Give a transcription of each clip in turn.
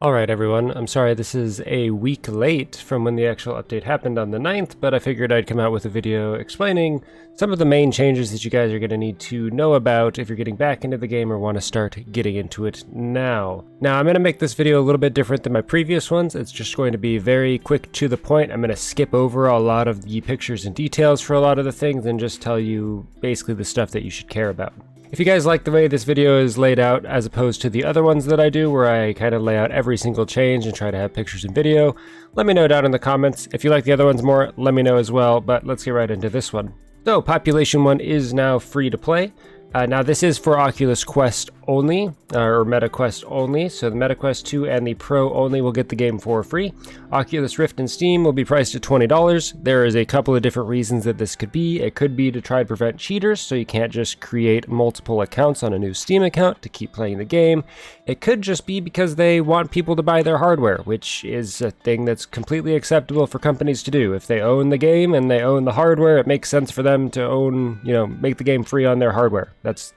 Alright everyone, I'm sorry this is a week late from when the actual update happened on the 9th, but I figured I'd come out with a video explaining some of the main changes that you guys are going to need to know about if you're getting back into the game or want to start getting into it now. Now I'm going to make this video a little bit different than my previous ones. It's just going to be very quick to the point. I'm going to skip over a lot of the pictures and details for a lot of the things and just tell you basically the stuff that you should care about. If you guys like the way this video is laid out as opposed to the other ones that I do where I kind of lay out every single change and try to have pictures and video, let me know down in the comments. If you like the other ones more, let me know as well, but let's get right into this one. So Population 1 is now free to play. Now this is for Oculus Quest only, or Meta Quest only, so the Meta Quest 2 and the Pro only will get the game for free. Oculus Rift and Steam will be priced at $20. There is a couple of different reasons that this could be. It could be to try to prevent cheaters, so you can't just create multiple accounts on a new Steam account to keep playing the game. It could just be because they want people to buy their hardware, which is a thing that's completely acceptable for companies to do. If they own the game and they own the hardware, it makes sense for them to own, make the game free on their hardware. That's,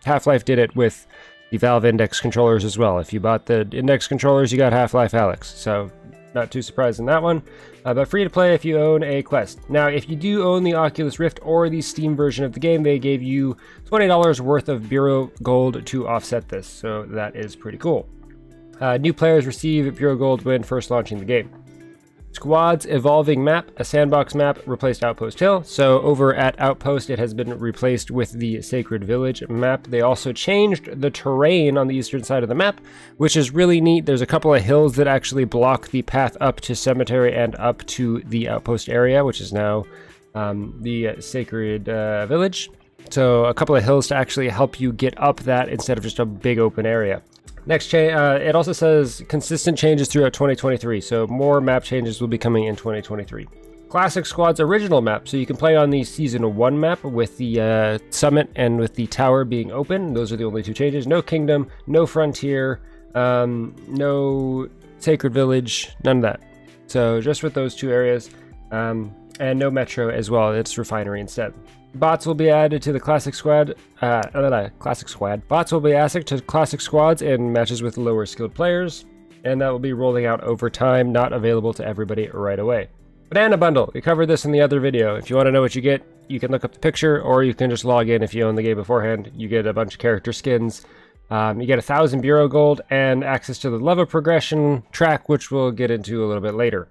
Half-Life did it with the Valve Index controllers as well. If you bought the Index controllers, you got Half-Life Alyx, so not too surprised in that one. But free to play if you own a Quest. Now, if you do own the Oculus Rift or the Steam version of the game, they gave you $20 worth of Bureau Gold to offset this, so that is pretty cool. New players receive Bureau Gold when first launching the game. Squad's evolving map, a sandbox map, replaced Outpost Hill. So over at Outpost, it has been replaced with the Sacred Village map. They also changed the terrain on the eastern side of the map, which is really neat. There's a couple of hills that actually block the path up to Cemetery and up to the Outpost area, which is now the Sacred Village. So a couple of hills to actually help you get up that instead of just a big open area. Next change, it also says consistent changes throughout 2023, so more map changes will be coming in 2023. Classic Squad's original map, so you can play on the Season 1 map with the summit and with the tower being open. Those are the only two changes. No Kingdom, no Frontier, no Sacred Village, none of that. So just with those two areas, and no Metro as well, it's Refinery instead. Bots will be added to the Classic Squad. Bots will be added to Classic Squads in matches with lower skilled players, and that will be rolling out over time, not available to everybody right away. Banana Bundle. We covered this in the other video. If you want to know what you get, you can look up the picture, or you can just log in if you own the game beforehand. You get a bunch of character skins. You get 1,000 Bureau Gold and access to the level progression track, which we'll get into a little bit later.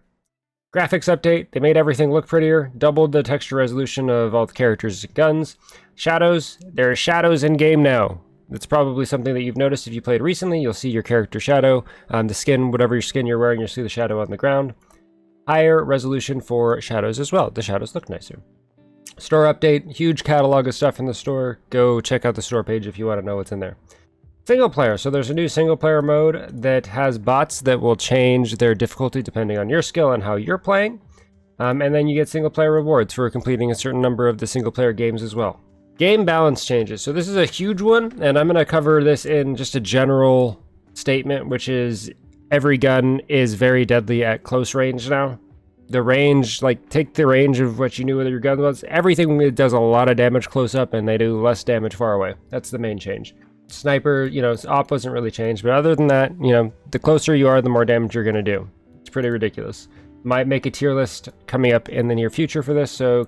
Graphics update, they made everything look prettier, doubled the texture resolution of all the characters' guns. Shadows, there are shadows in game now. That's probably something that you've noticed if you played recently. You'll see your character shadow. The skin, whatever your skin you're wearing, you'll see the shadow on the ground. Higher resolution for shadows as well. The shadows look nicer. Store update, huge catalog of stuff in the store. Go check out the store page if you want to know what's in there. Single player, so there's a new single player mode that has bots that will change their difficulty depending on your skill and how you're playing. And then you get single player rewards for completing a certain number of the single player games as well. Game balance changes. So this is a huge one, and I'm going to cover this in just a general statement, which is every gun is very deadly at close range now. The range, take the range of what you knew with your gun was. Everything does a lot of damage close up, and they do less damage far away. That's the main change. Sniper, op wasn't really changed, but other than that, the closer you are, the more damage you're going to do. It's pretty ridiculous. Might make a tier list coming up in the near future for this, so,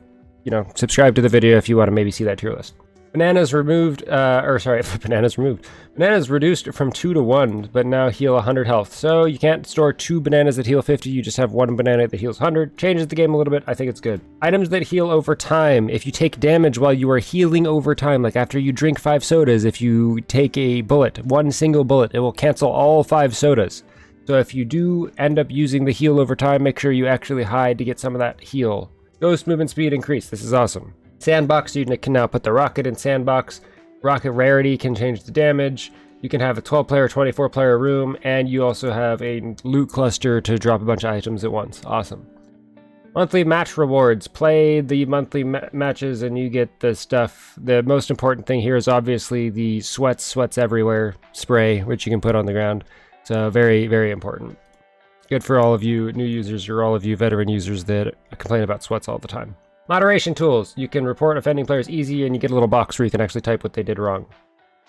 subscribe to the video if you want to maybe see that tier list. Bananas removed, bananas removed. Bananas reduced from 2 to 1, but now heal 100 health. So you can't store 2 bananas that heal 50, you just have 1 banana that heals 100. Changes the game a little bit, I think it's good. Items that heal over time. If you take damage while you are healing over time, like after you drink 5 sodas, if you take a bullet, one single bullet, it will cancel all 5 sodas. So if you do end up using the heal over time, make sure you actually hide to get some of that heal. Ghost movement speed increased, this is awesome. Sandbox, you can now put the rocket in sandbox. Rocket rarity can change the damage. You can have a 12-player, 24-player room, and you also have a loot cluster to drop a bunch of items at once. Awesome. Monthly match rewards. Play the monthly matches and you get the stuff. The most important thing here is obviously the sweats everywhere spray, which you can put on the ground. So very, very important. Good for all of you new users or all of you veteran users that complain about sweats all the time. Moderation tools. You can report offending players easy, and you get a little box where you can actually type what they did wrong.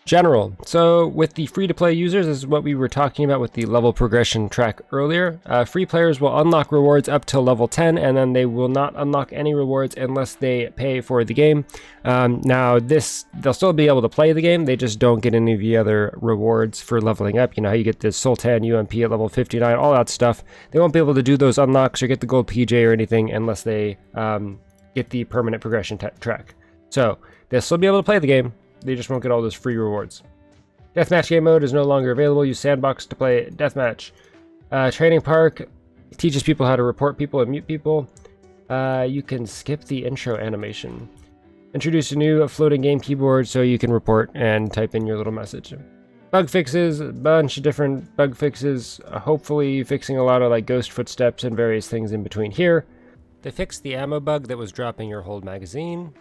General. So with the free-to-play users, this is what we were talking about with the level progression track earlier. Free players will unlock rewards up till level 10, and then they will not unlock any rewards unless they pay for the game. Now they'll still be able to play the game, they just don't get any of the other rewards for leveling up. You know how you get the Sultan UMP at level 59, all that stuff. They won't be able to do those unlocks or get the gold PJ or anything unless they get the permanent progression track. So they'll still be able to play the game, they just won't get all those free rewards. Deathmatch game mode is no longer available. Use Sandbox to play Deathmatch. Training Park teaches people how to report people and mute people. You can skip the intro animation. Introduce a new floating game keyboard so you can report and type in your little message. Bug fixes, a bunch of different bug fixes, hopefully fixing a lot of like ghost footsteps and various things in between here. They fixed the ammo bug that was dropping your whole magazine.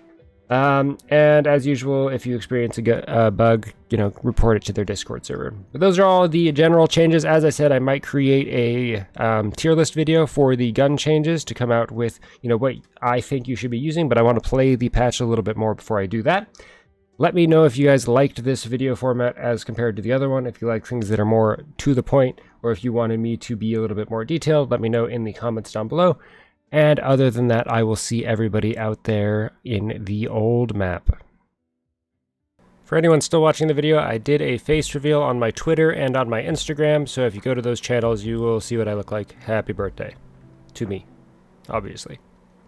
And as usual, if you experience a bug, you know, report it to their Discord server. But those are all the general changes. As I said, I might create a tier list video for the gun changes to come out with, you know, what I think you should be using, but I want to play the patch a little bit more before I do that. Let me know if you guys liked this video format as compared to the other one, if you like things that are more to the point, or if you wanted me to be a little bit more detailed, let me know in the comments down below. And other than that, I will see everybody out there in the old map. For anyone still watching the video, I did a face reveal on my Twitter and on my Instagram, so if you go to those channels, you will see what I look like. Happy birthday. To me, obviously.